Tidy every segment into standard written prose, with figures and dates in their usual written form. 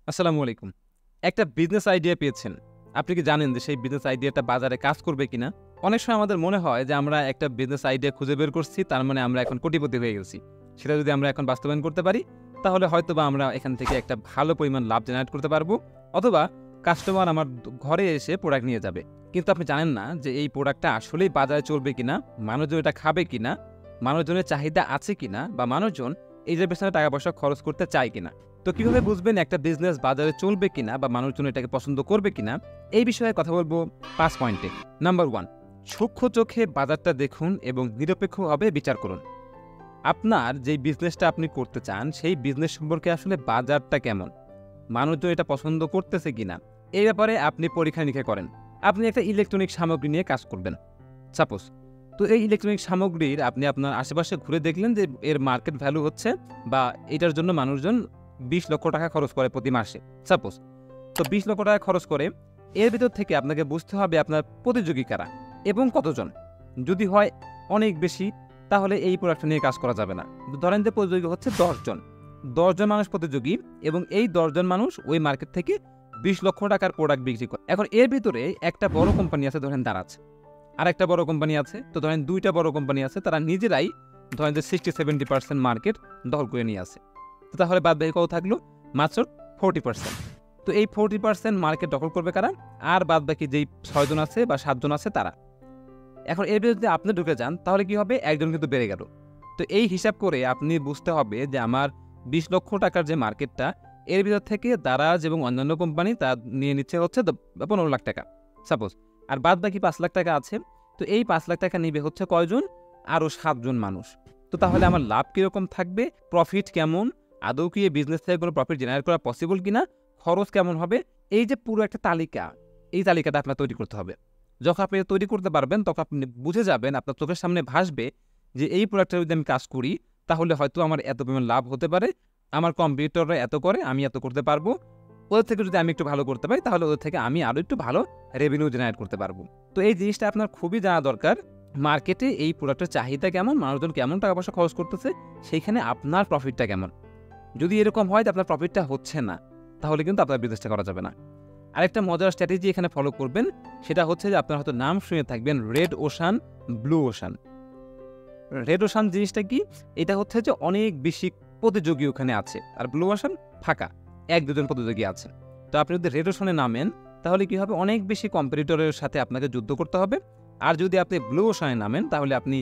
আসসালামু আলাইকুম। একটা বিজনেস আইডিয়া পেয়েছেন। আপনি কি জানেন যে সেই বিজনেস আইডিয়াটা বাজারে কাজ করবে কিনা? অনেক সময় আমাদের মনে হয় যে আমরা একটা বিজনেস আইডিয়া খুঁজে বের করছি, তার মানে আমরা এখন কোটিপতি হয়ে গেছি। সেটা যদি আমরা এখন বাস্তবায়ন করতে পারি, তাহলে হয়তোবা আমরা এখান থেকে একটা ভালো পরিমাণ লাভ জেনারেট করতে পারবো। অথবা কাস্টমার আমার ঘরে এসে প্রোডাক্ট নিয়ে যাবে। কিন্তু আপনি জানেন না যে এই প্রোডাক্টটা আসলেই বাজারে চলবে কিনা, মানুষজন এটা খাবে কিনা, মানুষজনের চাহিদা আছে কিনা বা মানুষজন এইটার পেছনে টাকা-পয়সা খরচ করতে চায় কিনা। তো কিভাবে বুঝবেন একটা বিজনেস বাজারে চলবে কিনা বা মানুষজন এটাকে পছন্দ করবে কিনা, এই বিষয়ে কথা বলবো ৫ পয়েন্টে। নাম্বার ১, সূক্ষ্ম চোখে বাজারটা দেখুন এবং নিরপেক্ষভাবে বিচার করুন। আপনার যেই বিজনেসটা আপনি করতে চান, সেই বিজনেস সম্পর্কে আসলে বাজারটা কেমন? মানুষজন এটা পছন্দ করতেছে কিনা? এই ব্যাপারে আপনি পরীক্ষা-নিরীক্ষা করেন। আপনি একটা ইলেকট্রনিক সামগ্রী নিয়ে কাজ করবেন। সাপোজ। তো এই ইলেকট্রনিক সামগ্রীর আপনি আপনার আশেপাশে ঘুরে দেখলেন যে এর মার্কেট ভ্যালু হচ্ছে বা এটার জন্য মানুষজন ২০ লক্ষ টাকা খরচ করে প্রতি মাসে। সাপোজ। তো ২০ লক্ষ টাকা খরচ করে, এর ভিতর থেকে আপনাকে বুঝতে হবে আপনার প্রতিযোগী কারা এবং কতজন। যদি হয় অনেক বেশি, তাহলে এই প্রোডাক্টটা নিয়ে কাজ করা যাবে না। ধরেন যে প্রতিযোগী হচ্ছে ১০ জন। ১০ জন মানুষ প্রতিযোগী এবং এই ১০ জন মানুষ ওই মার্কেট থেকে ২০ লক্ষ টাকার প্রোডাক্ট বিক্রি করে। এখন এর ভিতরে একটা বড় কোম্পানি আছে, ধরেন দারাজ। আরেকটা বড় কোম্পানি আছে। তো ধরেন ২ টা বড় কোম্পানি আছে, তারা নিজেরাই ধরেন যে 60-70% মার্কেট দখল করে নিয়ে আছে। তো তাহলে বাদবাকি কত থাকলো? মাত্র 40%। তো এই 40% মার্কেট দখল করবে কারা? আর বাদবাকি যেই ৬ জন আছে বা ৭ জন আছে তারা। এখন এর ভিতরে যদি আপনি ঢুকে যান, তাহলে কি হবে? একজন কিন্তু বেড়ে গেল। তো এই হিসাব করে আপনি বুঝতে হবে যে আমার ২০ লক্ষ টাকার যে মার্কেটটা, এর ভিতর থেকে দারাজ এবং অন্যান্য কোম্পানি তা নিয়ে নিচ্ছে হচ্ছে ১৫ লাখ টাকা। সাপোজ। আর বাদবাকি ৫ লাখ টাকা আছে। তো এই ৫ লাখ টাকা নিবে হচ্ছে কয়জন? আরও ৭ জন মানুষ। তো তাহলে আমার লাভ কিরকম থাকবে? প্রফিট কেমন? আদৌ কি এই বিজনেস থেকে কোনো প্রফিট জেনারেট করা পসিবল কিনা? খরচ কেমন হবে? এই যে পুরো একটা তালিকা, এই তালিকাটা আপনার তৈরি করতে হবে। যখন আপনি তৈরি করতে পারবেন, তখন আপনি বুঝে যাবেন, আপনার চোখের সামনে ভাসবে যে এই প্রোডাক্টটা যদি আমি কাজ করি, তাহলে হয়তো আমার এত পরিমাণ লাভ হতে পারে। আমার কম্পিটিটররা এত করে, আমি এত করতে পারবো। ওদের থেকে যদি আমি একটু ভালো করতে পারি, তাহলে ওদের থেকে আমি আরও একটু ভালো রেভিনিউ জেনারেট করতে পারবো। তো এই জিনিসটা আপনার খুবই জানা দরকার। মার্কেটে এই প্রোডাক্টের চাহিদা কেমন, মানুষজন কেমন টাকা-পয়সা খরচ করতেছে, সেইখানে আপনার প্রফিটটা কেমন। যদি এরকম হয় যে আপনার প্রফিটটা হচ্ছে না, তাহলে কিন্তু আপনার বিজনেসটা করা যাবে না। আরেকটা মজার স্ট্র্যাটেজি এখানে ফলো করবেন, সেটা হচ্ছে যে আপনারা হয়তো নাম শুনে থাকবেন red ocean, blue ocean. Red ocean জিনিসটা কি? এটা হচ্ছে যে অনেক বেশি প্রতিযোগী ওখানে আছে। আর ব্লু ওশান ফাঁকা, ১-২ জন প্রতিযোগী আছে। তো আপনি যদি রেড ওশানে নামেন, তাহলে কি হবে? অনেক বেশি কম্পিটিটরের সাথে আপনাকে যুদ্ধ করতে হবে। আর যদি আপনি ব্লু ওশানে নামেন, তাহলে আপনি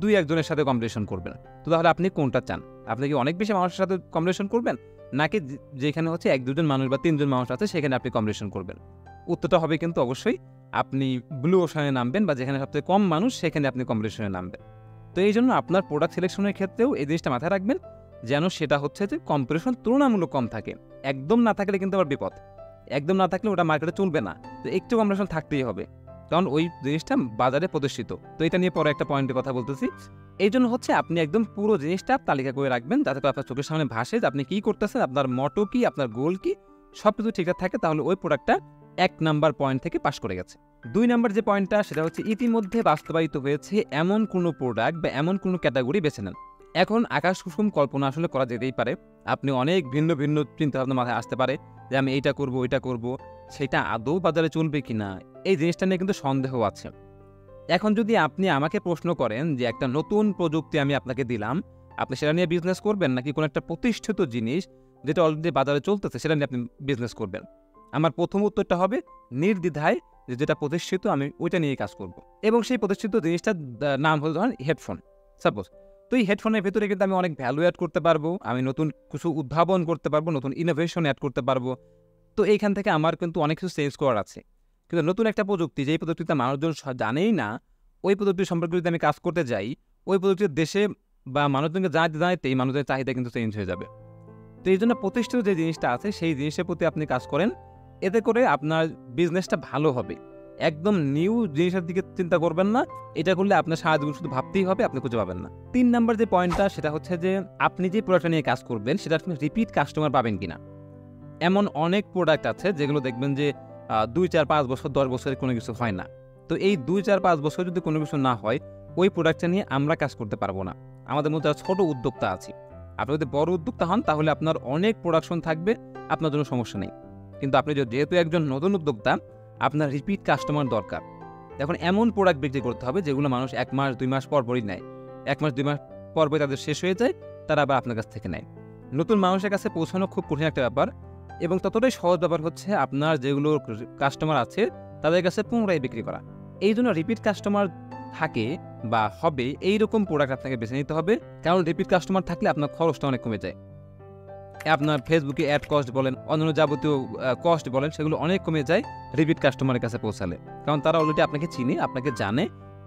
২-১ জনের সাথে কম্পিটিশন করবেন। তো তাহলে আপনি কোনটা চান? আপনি কি অনেক বেশি মানুষের সাথে কম্পিটিশন করবেন? নাকি যেখানে হচ্ছে ১-২ জন মানুষ বা ৩ জন মানুষ আছে, সেখানে আপনি কম্পিটিশন করবেন? উত্তরটা হবে কিন্তু অবশ্যই আপনি ব্লু ওশানে নামবেন, বা যেখানে সবথেকে কম মানুষ, সেখানে আপনি কম্পিটিশনে নামবেন। তো এইজন্য আপনার প্রোডাক্ট সিলেকশনের ক্ষেত্রেও এই জিনিসটা মাথায় রাখবেন, যেন সেটা হচ্ছে যে কম্পিটিশন তুলনামূলক কম থাকে। একদম না থাকলে কিন্তু আবার বিপদ। একদম না থাকলে ওটা মার্কেটে চলবে না। তো একটু কম্পিটিশন থাকতেই হবে। কারণ ওই জিনিসটা বাজারে প্রতিষ্ঠিত। তো এটা নিয়ে পরে একটা পয়েন্টের কথা বলতেছি। এইজন্য হচ্ছে আপনি একদম পুরো জিনিসটা তালিকা করে রাখবেন, যাতে করে আপনার চোখের সামনে ভাসে যে আপনি কি করতেছেন, আপনার মটো কি, আপনার গোল কি, সবকিছু ঠিকঠাক থাকে, তাহলে ওই প্রোডাক্টটা ১ নাম্বার পয়েন্ট থেকে পাস করে গেছে। ২ নাম্বার যে পয়েন্টটা, সেটা হচ্ছে ইতিমধ্যে বাস্তবায়িত হয়েছে এমন কোনো প্রোডাক্ট বা এমন কোনো ক্যাটাগরি বেছে নেন। এখন আকাশ কুসুম কল্পনা আসলে করা যেতেই পারে। আপনি অনেক ভিন্ন ভিন্ন চিন্তাভাবনা মাথায় আসতে পারে যে আমি এইটা করব, ওইটা করব। সেটা আদৌ বাজারে চলবে কিনা, এই জিনিসটা নিয়ে কিন্তু সন্দেহ আছে। এখন যদি আপনি আমাকে প্রশ্ন করেন যে একটা নতুন প্রযুক্তি আমি আপনাকে দিলাম, আপনি সেটা নিয়ে বিজনেস করবেন নাকি কোনো একটা প্রতিষ্ঠিত জিনিস যেটা অলরেডি বাজারে চলতেছে সেটা নিয়ে আপনি বিজনেস করবেন? আমার প্রথম উত্তরটা হবে নির্দ্বিধায় যে যেটা প্রতিষ্ঠিত আমি ওইটা নিয়ে কাজ করব। এবং সেই প্রতিষ্ঠিত জিনিসটার নাম হলো ধরেন হেডফোন। সাপোজ। তো এই হেডফোনের ভেতরে কিন্তু আমি অনেক ভ্যালু অ্যাড করতে পারবো, আমি নতুন কিছু উদ্ভাবন করতে পারবো, নতুন ইনোভেশন অ্যাড করতে পারবো। তো এইখান থেকে আমার কিন্তু অনেক কিছু চেঞ্জ করার আছে। কিন্তু নতুন একটা প্রযুক্তি, যেই প্রযুক্তিটা মানুষজন জানেই না, ওই প্রযুক্তি সম্পর্কে যদি আমি কাজ করতে যাই, ওই প্রযুক্তির দেশে বা মানুষজনকে জানাতে জানাতেই মানুষের চাহিদা কিন্তু চেঞ্জ হয়ে যাবে। তো এই জন্য প্রতিষ্ঠিত যে জিনিসটা আছে, সেই জিনিসের প্রতি আপনি কাজ করেন। এতে করে আপনার বিজনেসটা ভালো হবে। একদম নিউ জিনিসের দিকে চিন্তা করবেন না। এটা করলে আপনার সারাজীবন শুধু ভাবতেই হবে, আপনি খুঁজে পাবেন না। ৩ নাম্বার যে পয়েন্টটা, সেটা হচ্ছে যে আপনি যে প্রোডাক্টটা নিয়ে কাজ করবেন, সেটা আপনি রিপিট কাস্টমার পাবেন কিনা। এমন অনেক প্রোডাক্ট আছে যেগুলো দেখবেন যে ২, ৪, ৫ বছর, ১০ বছরের কোনো কিছু হয় না। তো এই ২, ৪, ৫ বছর যদি কোনো কিছু না হয়, ওই প্রোডাক্টটা নিয়ে আমরা কাজ করতে পারবো না। আমাদের মধ্যে ছোট উদ্যোক্তা আছি। আপনি যদি বড় উদ্যোক্তা হন তাহলে আপনার অনেক প্রোডাকশন থাকবে, আপনার জন্য সমস্যা নেই। কিন্তু আপনি যেহেতু একজন নতুন উদ্যোক্তা, আপনার রিপিট কাস্টমার দরকার। এখন এমন প্রোডাক্ট বিক্রি করতে হবে যেগুলো মানুষ 1 মাস 2 মাস পরই নেয়, 1 মাস 2 মাস পরই তাদের শেষ হয়ে যায়, তারা আবার আপনার কাছ থেকে নেয়। নতুন মানুষের কাছে পৌঁছানো খুব কঠিন একটা ব্যাপার, এবং ততটাই সহজ ব্যাপার হচ্ছে আপনার যেগুলো কাস্টমার আছে তাদের কাছে পুনরায় বিক্রি করা। এই জন্য রিপিট কাস্টমার থাকে বা হবে এইরকম প্রোডাক্ট আপনাকে বেছে নিতে হবে, কারণ রিপিট কাস্টমার থাকলে আপনার খরচটা অনেক কমে যায়। আপনার ফেসবুকে অ্যাড কস্ট বলেন, অন্যান্য যাবতীয় কস্ট বলেন, সেগুলো অনেক কমে যায় রিপিট কাস্টমারের কাছে পৌঁছালে, কারণ তারা অলরেডি আপনাকে চিনে, আপনাকে জানে।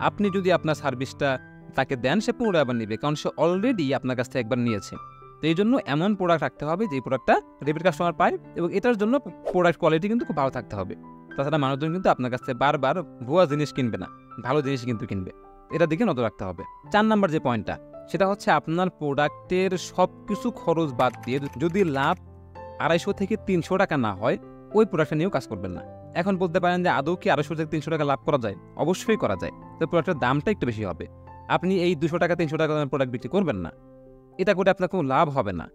আপনি যদি আপনার সার্ভিসটা তাকে দেন, সে পুনরায় আবার নেবে, কারণ সে অলরেডি আপনার কাছ থেকে একবার নিয়েছে। তো এই জন্য এমন প্রোডাক্ট রাখতে হবে যে প্রোডাক্টটা রিপিট কাস্টমার পায়, এবং এটার জন্য প্রোডাক্ট কোয়ালিটি কিন্তু খুব ভালো থাকতে হবে। তাছাড়া মানুষজন কিন্তু আপনার কাছ থেকে বারবার ভুয়া জিনিস কিনবে না, ভালো জিনিস কিন্তু কিনবে। এটার দিকে নজর রাখতে হবে। 4 নাম্বার যে পয়েন্টটা, সেটা হচ্ছে আপনার প্রোডাক্টের সব কিছু খরচ বাদ দিয়ে যদি লাভ 250 থেকে 300 টাকা না হয়, ওই প্রোডাক্টটা নিয়েও কাজ করবেন না। এখন বলতে পারেন যে আদৌ কি 250 থেকে 300 টাকা লাভ করা যায়? অবশ্যই করা যায়, তো প্রোডাক্টের দামটা একটু বেশি হবে। আপনি এই 200 টাকা 300 টাকা দামের প্রোডাক্ট বিক্রি করবেন না, এটা করে আপনার কোনো লাভ হবে না।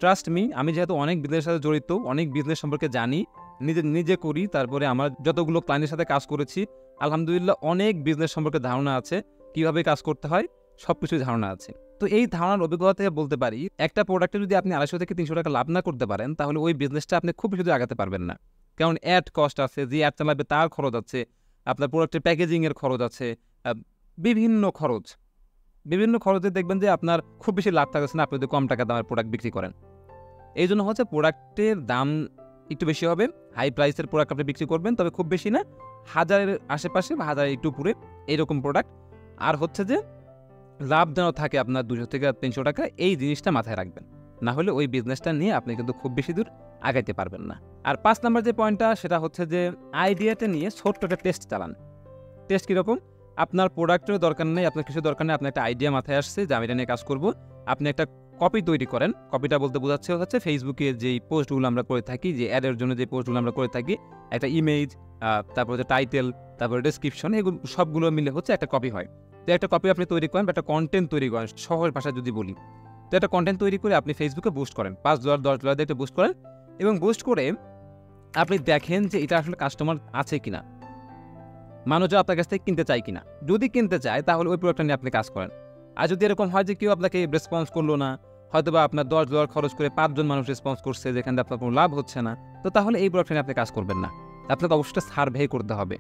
ট্রাস্ট মি, আমি যেহেতু অনেক বিজনেসের সাথে জড়িত, অনেক বিজনেস সম্পর্কে জানি, নিজে করি, তারপরে আমার যতগুলো ক্লায়েন্টের সাথে কাজ করেছি, আলহামদুলিল্লাহ অনেক বিজনেস সম্পর্কে ধারণা আছে, কিভাবে কাজ করতে হয় সবকিছুই ধারণা আছে। তো এই ধারণার অভিজ্ঞতা থেকে বলতে পারি, একটা প্রোডাক্টে যদি আপনি 250 থেকে 300 টাকা লাভ না করতে পারেন, তাহলে ওই বিজনেসটা আপনি খুব বেশি আগাতে পারবেন না। কারণ অ্যাড কস্ট আছে, যে অ্যাড চালাবে তার খরচ আছে, আপনার প্রোডাক্টের প্যাকেজিংয়ের খরচ আছে, বিভিন্ন খরচে দেখবেন যে আপনার খুব বেশি লাভ থাকছে না আপনি যদি কম টাকা দামের প্রোডাক্ট বিক্রি করেন। এই জন্য হচ্ছে প্রোডাক্টের দাম একটু বেশি হবে, হাই প্রাইসের প্রোডাক্ট আপনি বিক্রি করবেন, তবে খুব বেশি না, 1000-এর আশেপাশে বা 1000-এর একটু উপরে এইরকম প্রোডাক্ট। আর হচ্ছে যে লাভ যেন থাকে আপনার 200 থেকে 300 টাকা, এই জিনিসটা মাথায় রাখবেন, না হলে ওই বিজনেসটা নিয়ে আপনি কিন্তু খুব বেশি দূর আগাইতে পারবেন না। আর 5 নাম্বার যে পয়েন্টটা, সেটা হচ্ছে যে আইডিয়াটা নিয়ে ছোট্ট একটা টেস্ট চালান। টেস্ট কীরকম? আপনার প্রোডাক্টের দরকার নেই, আপনার কিছু দরকার নেই, আপনার একটা আইডিয়া মাথায় আসছে যে আমি এটা নিয়ে কাজ করব, আপনি একটা কপি তৈরি করেন। কপিটা বলতে বোঝাচ্ছে হচ্ছে ফেসবুকে যেই পোস্টগুলো আমরা করে থাকি, যে অ্যাডের জন্য যে পোস্টগুলো আমরা করে থাকি, একটা ইমেজ, তারপর হচ্ছে টাইটেল, তারপরে ডেসক্রিপশন, এগুলো সবগুলো মিলে হচ্ছে একটা কপি হয়। তো একটা কপি আপনি তৈরি করেন বা একটা কন্টেন্ট তৈরি করেন, সহজ ভাষায় যদি বলি, তো একটা কন্টেন্ট তৈরি করে আপনি ফেসবুকে বুস্ট করেন, $5 $10 দিয়ে একটা বুস্ট করেন, এবং বুস্ট করে আপনি দেখেন যে এটা আসলে কাস্টমার আছে কিনা, মানুষজন আপনার কাছ থেকে কিনতে চায় কিনা। যদি কিনতে চায় তাহলে ওই প্রোডাক্টটা নিয়ে আপনি কাজ করেন। আর যদি এরকম হয় যে কেউ আপনাকে রেসপন্স করলো না, হয়তো বা আপনার $10 খরচ করে 5 জন মানুষ রেসপন্স করছে, যেখানে আপনার কোনো লাভ হচ্ছে না, তো তাহলে এই প্রোডাক্টটা নিয়ে আপনি কাজ করবেন না। আপনাকে অবশ্যই সার্ভে করতে হবে।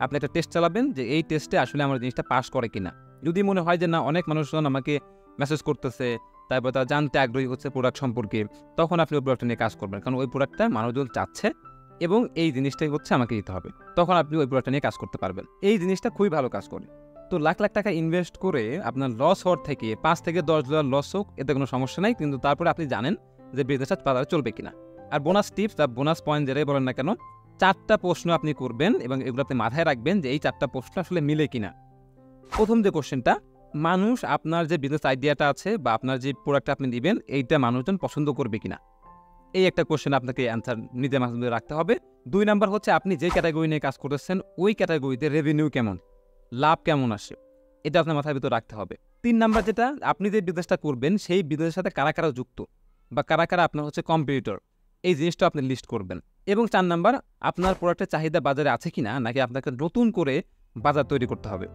আপনি একটা টেস্ট চালাবেন যে এই টেস্টে আসলে আমার জিনিসটা পাস করে কিনা। যদি মনে হয় যে না, অনেক মানুষজন আমাকে মেসেজ করতেছে, তারপর তারা জানতে আগ্রহী হচ্ছে প্রোডাক্ট সম্পর্কে, তখন আপনি ওই প্রোডাক্টটা নিয়ে কাজ করবেন, কারণ ওই প্রোডাক্টটা মানুষজন চাচ্ছে এবং এই জিনিসটাই হচ্ছে আমাকে দিতে হবে, তখন আপনি ওই প্রোডাক্টটা নিয়ে কাজ করতে পারবেন। এই জিনিসটা খুবই ভালো কাজ করে। তো লাখ লাখ টাকা ইনভেস্ট করে আপনার লস হওয়ার থেকে $5 থেকে $10 লস হোক, এতে কোনো সমস্যা নাই, কিন্তু তারপরে আপনি জানেন যে বিজনেসটা বাজারে চলবে কিনা। আর বোনাস টিপস বা বোনাস পয়েন্ট যেটাই বলেন না কেন, 4টা প্রশ্ন আপনি করবেন এবং এগুলো আপনি মাথায় রাখবেন যে এই 4টা প্রশ্ন আসলে মিলে কিনা। প্রথম যে কোশ্চেনটা, মানুষ আপনার যে বিজনেস আইডিয়াটা আছে বা আপনার যে প্রোডাক্টটা আপনি দিবেন, এইটা মানুষজন পছন্দ করবে কিনা, এই একটা কোশ্চেন আপনাকে অ্যান্সার নিজে মাঝে রাখতে হবে। 2 নাম্বার হচ্ছে আপনি যে ক্যাটাগরি নিয়ে কাজ করতেছেন, ওই ক্যাটাগরিতে রেভিনিউ কেমন, লাভ কেমন আসে, এটা আপনার মাথার ভিতর রাখতে হবে। 3 নাম্বার যেটা, আপনি যে বিজনেসটা করবেন সেই বিজনেসের সাথে কারা কারা যুক্ত বা কারা কারা আপনার হচ্ছে কম্পিটিটর, এই জিনিসটা আপনি লিস্ট করবেন। এবং 4 নাম্বার, আপনার প্রোডাক্টের চাহিদা বাজারে আছে কিনা, নাকি আপনাকে নতুন করে বাজার তৈরি করতে হবে।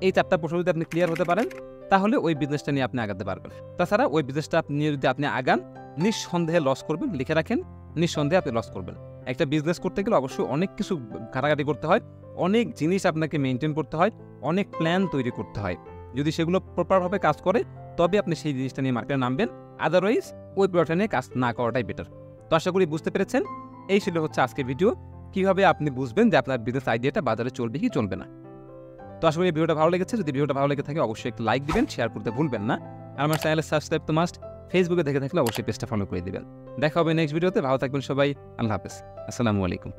এই 4টা প্রশ্ন যদি আপনি ক্লিয়ার হতে পারেন, তাহলে ওই বিজনেসটা নিয়ে আপনি আগাতে পারবেন। তাছাড়া ওই বিজনেসটা নিয়ে যদি আপনি আগান, নিঃসন্দেহে লস করবেন, লিখে রাখেন, নিঃসন্দেহে আপনি লস করবেন। একটা বিজনেস করতে গেলে অবশ্যই অনেক কিছু ঘাটাঘাটি করতে হয়, অনেক জিনিস আপনাকে মেনটেন করতে হয়, অনেক প্ল্যান তৈরি করতে হয়। যদি সেগুলো প্রপারভাবে কাজ করে, তবে আপনি সেই জিনিসটা নিয়ে মার্কেটে নামবেন, আদারওয়াইজ ওই প্রোডাক্টটা নিয়ে কাজ না করাটাই বেটার। তো আশা করি বুঝতে পেরেছেন। এই ছিল হচ্ছে আজকের ভিডিও, কিভাবে আপনি বুঝবেন যে আপনার বিজনেস আইডিয়াটা বাজারে চলবে কি চলবে না। তো আশা করি ভিডিওটা ভালো লেগেছে। যদি ভিডিওটা ভালো লেগে থাকে অবশ্যই একটা লাইক দিবেন, শেয়ার করতে ভুলবেন না। আর আমার চ্যানেলে সাবস্ক্রাইব তো মাস্ট, ফেসবুকে দেখে থাকলে অবশ্যই পেজটা ফলো করে দিবেন। দেখা হবে নেক্সট ভিডিওতে। ভালো থাকবেন সবাই, আল্লাহ হাফেজ, আসসালামু আলাইকুম।